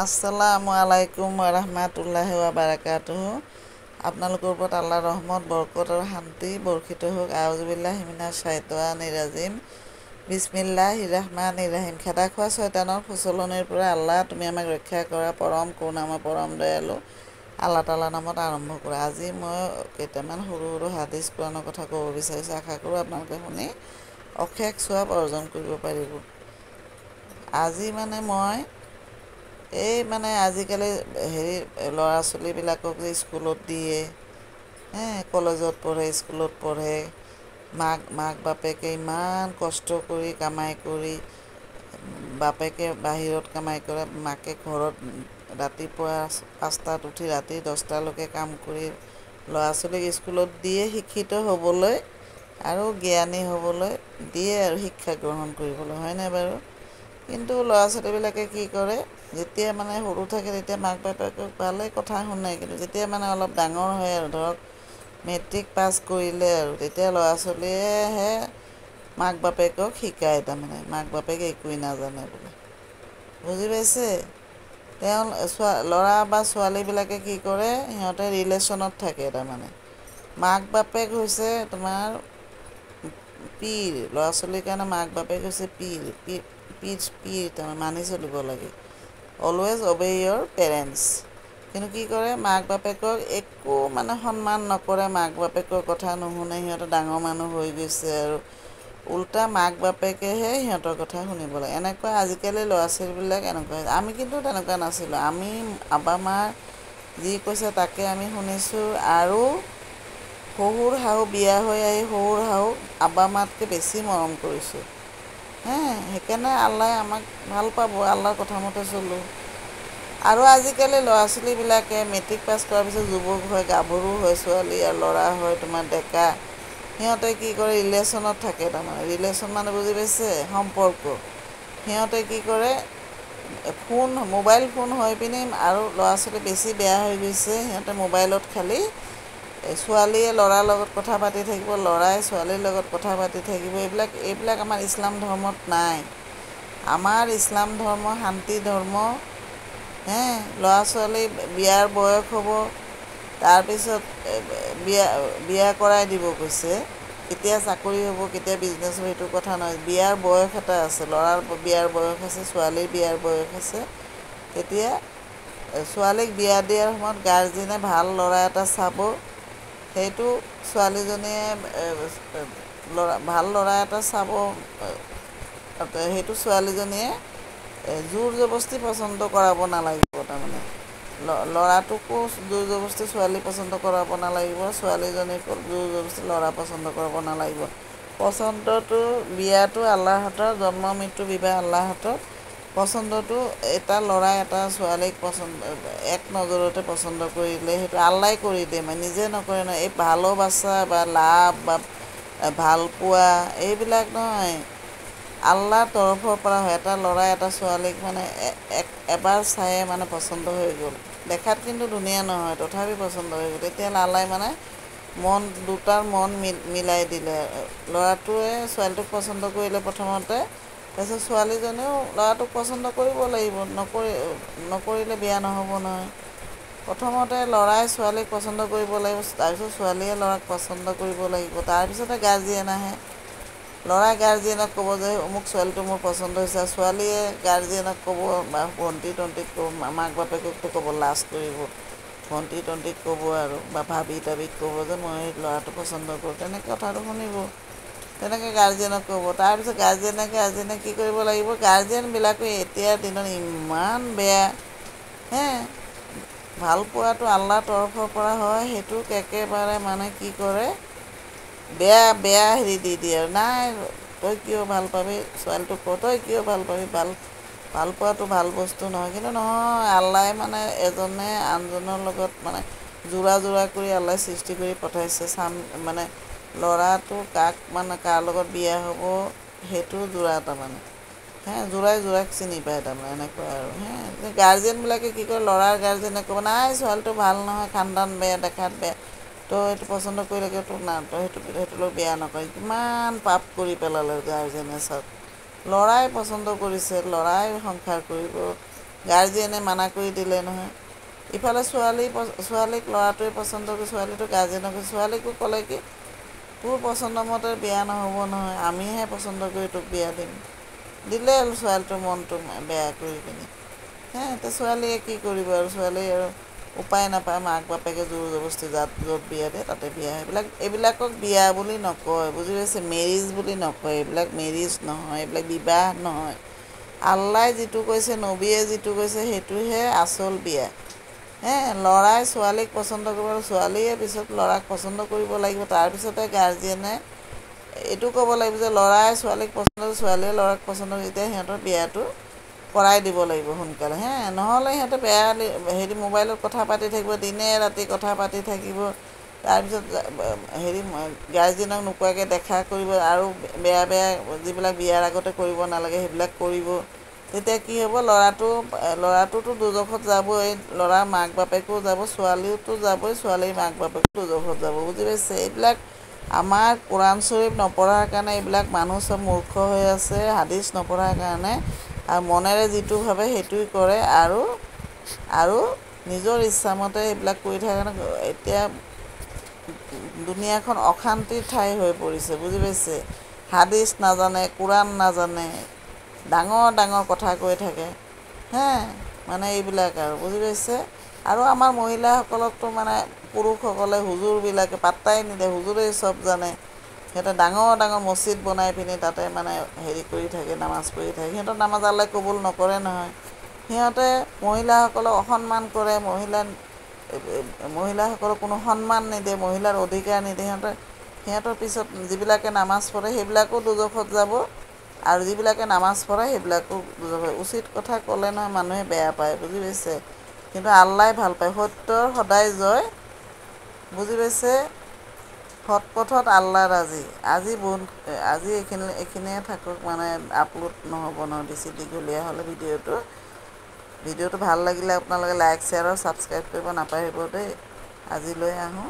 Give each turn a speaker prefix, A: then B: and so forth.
A: আসসালামু আলাইকুম ওৰহমাতুল্লাহি ওবাৰাকাতুহু। আপোনালোকৰ ওপৰত আল্লাহৰ ৰহমত বৰকত আৰু শান্তি বৰ্ষিত হওক। আউযুবিল্লাহি মিনাশ শাইতানিৰ ৰাজিম। বিসমিল্লাহিৰ ৰাহমানিৰ ৰাহিম। খেদা খোৱা শয়তানৰ সুচলনিৰ পৰা আল্লাহ তুমি আমাক ৰক্ষা কৰা। পৰম কৰুণাময় পৰম দয়ালু আল্লাহ তাআলাৰ নামত আৰম্ভ কৰা। আজি মই কেইটামান সৰু সৰু হাদিছ কোৰাণৰ কথা ক'ব বিচাৰিছোঁ। আশা কৰোঁ আপোনালোকে শুনি অশেষ সওৱাব অৰ্জন কৰিব পাৰিব। আজি মই আজিকালি ল'ৰা ছোৱালীবিলাকক যে স্কুলত দিয়ে, কলেজত পঢ়ে, স্কুলত পঢ়ে, মাক বাপেকে ইমান কষ্ট কৰি কামাই কৰি, বাপেকে বাহিৰত কামাই কৰে, মাকে ঘৰত ৰাতিপুৱা 5টাত উঠি ৰাতি 10টালৈকে কাম কৰি ল'ৰা ছোৱালীক স্কুলত দিয়ে শিক্ষিত হ'বলৈ আৰু জ্ঞানী হ'বলৈ দিয়ে আৰু শিক্ষা গ্ৰহণ কৰিবলৈ, হয়নে বাৰু? কিন্তু ল'ৰা ছোৱালীবিলাকে কি কৰে, যেতিয়া সৰু থাকে তেতিয়া মাক বাপেকক ভালেই কথা শুনে, কিন্তু যেতিয়া অলপ ডাঙৰ হয় আৰু ধৰক মেট্ৰিক পাছ কৰিলে আৰু তেতিয়া ল'ৰা ছোৱালীয়েহে মাক বাপেকক শিকায়। মাক বাপেকে একোৱেই নাজানে বোলে, বুজি পাইছে? ল'ৰা বা ছোৱালীবিলাকে কি কৰে, সিহঁতে ৰিলেশ্যনত থাকে। মাক বাপেক হৈছে তোমাৰ পীৰ, ল'ৰা ছোৱালীৰ কাৰণে মাক বাপেক হৈছে পীৰ মানি চলিব লাগে। অলৱেজ অবে ইয়ৰ পেৰেণ্টছ। কিন্তু কি কৰে, মাক বাপেকক একো সন্মান নকৰে, মাক বাপেকৰ কথা নুশুনে, সিহঁতে ডাঙৰ মানুহ হৈ গৈছে আৰু উল্টা মাক বাপেকেহে সিহঁতৰ কথা শুনিব লাগে। এনেকুৱা আজিকালি ল'ৰা ছোৱালীবিলাক এনেকুৱা হৈছে। আমি কিন্তু তেনেকুৱা নাছিলোঁ। আমি আব্বা মাৰ যি কৈছে তাকে আমি শুনিছোঁ আৰু শহুৰ শাহু বিয়া হৈ আহি শহুৰ শাহুক আব্বা মাতকৈ বেছি মৰম কৰিছোঁ। সেইকাৰণে আল্লাহে আমাক ভাল পাব, আল্লাহৰ কথামতে চলোঁ। আৰু আজিকালি ল'ৰা ছোৱালীবিলাকে মেট্ৰিক পাছ কৰাৰ পিছত যুৱক হয়, গাভৰু হয়, ছোৱালী আৰু ল'ৰা হয় তোমাৰ ডেকা, সিহঁতে কি কৰে, ৰিলেশ্যনত থাকে। ৰিলেশ্যন বুজি পাইছে? সম্পৰ্ক। সিহঁতে কি কৰে, মোবাইল ফোন হৈ পিনি আৰু ল'ৰা ছোৱালী বেছি বেয়া হৈ গৈছে। সিহঁতে মোবাইলত খালি ছোৱালীয়ে ল'ৰাৰ লগত কথা পাতি থাকিব, ল'ৰাই ছোৱালীৰ লগত কথা পাতি থাকিব। এইবিলাক আমাৰ ইছলাম ধৰ্মত নাই। আমাৰ ইছলাম ধৰ্ম শান্তি ধৰ্ম। ল'ৰা ছোৱালী বিয়াৰ বয়স হ'ব, তাৰপিছত বিয়া কৰাই দিব কৈছে। কেতিয়া চাকৰি হ'ব, কেতিয়া বিজনেছ হ'ব সেইটো কথা নহয়, বিয়াৰ বয়স এটা আছে। ল'ৰাৰ বিয়াৰ বয়স আছে, ছোৱালীৰ বিয়াৰ বয়স আছে। তেতিয়া ছোৱালীক বিয়া দিয়াৰ সময়ত গাৰ্জেনে ভাল ল'ৰা এটা চাব। সেইটো ছোৱালীজনীয়ে ভাল ল'ৰা এটা চাব। সেইটো ছোৱালীজনীয়ে জোৰ জবৰদস্তি পচন্দ কৰাব নালাগিব। ল'ৰাটোকো জোৰ জবৰদস্তি ছোৱালী পচন্দ কৰাব নালাগিব, ছোৱালীজনীকো জোৰ জবৰদস্তি ল'ৰা পচন্দ কৰাব নালাগিব। পচন্দটো বিয়াটো আল্লাহৰ হাতত, জন্ম মৃত্যু বিবাহ আল্লাহৰ হাতত। পচন্দটো এটা ল'ৰাই এটা ছোৱালীক এক নজৰতে পচন্দ কৰিলে সেইটো আল্লাহে কৰি দিয়ে, নিজে নকৰে নহয়। এই ভালোবাসা বা লাভ বা ভাল পোৱা এইবিলাক নহয়, আল্লাহৰ তৰফৰ পৰা হয়। এটা ল'ৰাই এটা ছোৱালীক এবাৰ চায়ে পচন্দ হৈ গ'ল, দেখাত কিন্তু ধুনীয়া নহয়, তথাপি পচন্দ হৈ গ'ল। তেতিয়াহ'লে আল্লাহে দুটাৰ মন মিলাই দিলে। ল'ৰাটোৱে ছোৱালীটোক পচন্দ কৰিলে প্ৰথমতে, তাৰপিছত ছোৱালীজনীও ল'ৰাটোক পচন্দ কৰিব লাগিব, নকৰিলে বিয়া নহ'ব নহয়। প্ৰথমতে ল'ৰাই ছোৱালীক পচন্দ কৰিব লাগিব, তাৰপিছত ছোৱালীয়ে ল'ৰাক পচন্দ কৰিব লাগিব, তাৰপিছতে গাৰ্জিয়েন আহে। ল'ৰাই গাৰ্জিয়েনক ক'ব যে অমুক ছোৱালীটো মোৰ পচন্দ হৈছে, আৰু ছোৱালীয়ে গাৰ্জিয়েনক ক'ব বা ভণ্টি টণ্টিক ক'ব, মাক বাপেককতো ক'ব, লাজ কৰিব, ভণ্টি টণ্টিক ক'ব আৰু বা ভাবি তাবিক ক'ব যে মই এই ল'ৰাটো পচন্দ কৰোঁ, তেনেকৈ কথাটো শুনিব। তেনেকৈ গাৰ্জিয়েনক ক'ব। তাৰপিছত গাৰ্জিয়েনে কি কৰিব লাগিব, গাৰ্জিয়েনবিলাকো এতিয়াৰ দিনত ইমান বেয়া। ভাল পোৱাটো আল্লাহৰ তৰফৰ পৰা হয়, সেইটোক একেবাৰে কি কৰে, বেয়া হেৰি দি দিয়ে আৰু নাই তই কিয় ভাল পাবি, ছোৱালীটোক কয় তই কিয় ভাল পাবি, ভাল পোৱাটো ভাল বস্তু নহয়। কিন্তু নহয়, আল্লাহে এজনে আনজনৰ লগত যোৰা কৰি আল্লাহে সৃষ্টি কৰি পঠাইছে। ল'ৰাটো কাৰ লগত বিয়া হ'ব সেইটো যোৰা যোৰাক চিনি পায় এনেকুৱা আৰু গাৰ্জেনবিলাকে কি কৰে, ল'ৰাৰ গাৰ্জেনে ক'ব নাই ছোৱালীটো ভাল নহয়, খানদান বেয়া, দেখাত বেয়া, তই এইটো পচন্দ কৰিলে তোক তই সেইটো লৈ বিয়া নকৰে। কিমান পাপ কৰি পেলালে গাৰ্জেনে। চাওক, ল'ৰাই পচন্দ কৰিছে, ল'ৰাই সংসাৰ কৰিব, গাৰ্জিয়েনে মানা কৰি দিলে নহয়। ইফালে ছোৱালীক ল'ৰাটোৱে পচন্দ কৰি ছোৱালীটো গাৰ্জেনক ছোৱালীকো ক'লে কি তোৰ পচন্দ মতে বিয়া নহ'ব নহয়, আমিহে পচন্দ কৰি তোক বিয়া দিম। দিলে আৰু ছোৱালীটোৰ মনটো বেয়া কৰি পিনি এতিয়া ছোৱালীয়ে কি কৰিব আৰু ছোৱালীয়ে আৰু উপায় নাপায়, মাক বাপেকে জোৰ জবৰদস্তি য'ত বিয়া দিয়ে তাতে বিয়া এইবিলাকক বিয়া বুলি নকয়, বুজি পাইছে? মেৰিজ বুলি নকয়, এইবিলাক মেৰিজ নহয়, এইবিলাক বিবাহ নহয়। আল্লাই যিটো কৈছে, নবীয়ে যিটো কৈছে সেইটোহে আচল বিয়া। ল'ৰাই ছোৱালীক পচন্দ কৰিব আৰু ছোৱালীয়ে পিছত ল'ৰাক পচন্দ কৰিব লাগিব। তাৰপিছতে গাৰ্জিয়েনে এইটো ক'ব লাগিব যে ল'ৰাই ছোৱালীক পচন্দ কৰি ছোৱালীয়ে ল'ৰাক পচন্দ কৰি এতিয়া সিহঁতৰ বিয়াটো কৰাই দিব লাগিব সোনকালে নহ'লে সিহঁতে বেয়া মোবাইলত কথা পাতি থাকিব, দিনে ৰাতি কথা পাতি থাকিব। তাৰপিছত গাৰ্জেনক নোকোৱাকৈ দেখা কৰিব আৰু বেয়া বেয়া যিবিলাক বিয়াৰ আগতে কৰিব নালাগে সেইবিলাক কৰিব। তেতিয়া কি হ'ব, ল'ৰাটোতো দুজখত যাবই, ল'ৰাৰ মাক বাপেকো যাব, ছোৱালীওতো যাবই, ছোৱালীৰ মাক বাপেকো দুজখত যাব, বুজি পাইছে? এইবিলাক আমাৰ কোৰাণ চৰীফ নপঢ়াৰ কাৰণে এইবিলাক মানুহ চব মূৰ্খ হৈ আছে, হাদিছ নপঢ়াৰ কাৰণে, আৰু মনেৰে যিটো ভাবে সেইটোৱে কৰে আৰু নিজৰ ইচ্ছামতে এইবিলাক কৰি থাকে কাৰণে এতিয়া দুুনীয়াখন অশান্তিৰ ঠাই হৈ পৰিছে, বুজি পাইছে? হাদিছ নাজানে, কোৰাণ নাজানে, ডাঙৰ ডাঙৰ কথা কৈ থাকে মানে এইবিলাক আৰু, বুজি পাইছে? আৰু আমাৰ মহিলাসকলকতো মানে পুৰুষসকলে হুজুৰবিলাকে পাত্তাই নিদিয়ে, হুজুৰেই চব জানে। সিহঁতে ডাঙৰ ডাঙৰ মছজিদ বনাই পিনি তাতে মানে কৰি থাকে, নামাজ পঢ়ি থাকে। সিহঁতৰ নামাজ আল্লাই কবুল নকৰে নহয়। সিহঁতে মহিলাসকলক অসন্মান কৰে, মহিলাসকলক কোনো সন্মান নিদিয়ে, মহিলাৰ অধিকাৰ নিদিয়ে। সিহঁতৰ পিছত যিবিলাকে নামাজ পঢ়ে সেইবিলাকো দুজখত যাব, আৰু যিবিলাকে নামাজ পঢ়ে সেইবিলাকো উচিত কথা ক'লে নহয় মানুহে বেয়া পায়, বুজি পাইছে? কিন্তু আল্লাই ভাল পায়, সত্যৰ সদায় জয়, বুজি পাইছে? সৎ পথত আল্লাহ ৰাজি। আজি এইখিনিয়ে থাকক, মানে আপলোড নহ'ব নহয়, বেছি দীঘলীয়া হ'লে ভিডিঅ'টো ভাল লাগিলে আপোনালোকে লাইক শ্বেয়াৰ আৰু ছাবস্ক্ৰাইব কৰিব নাপাহৰিব দেই। আজিলৈ আহোঁ।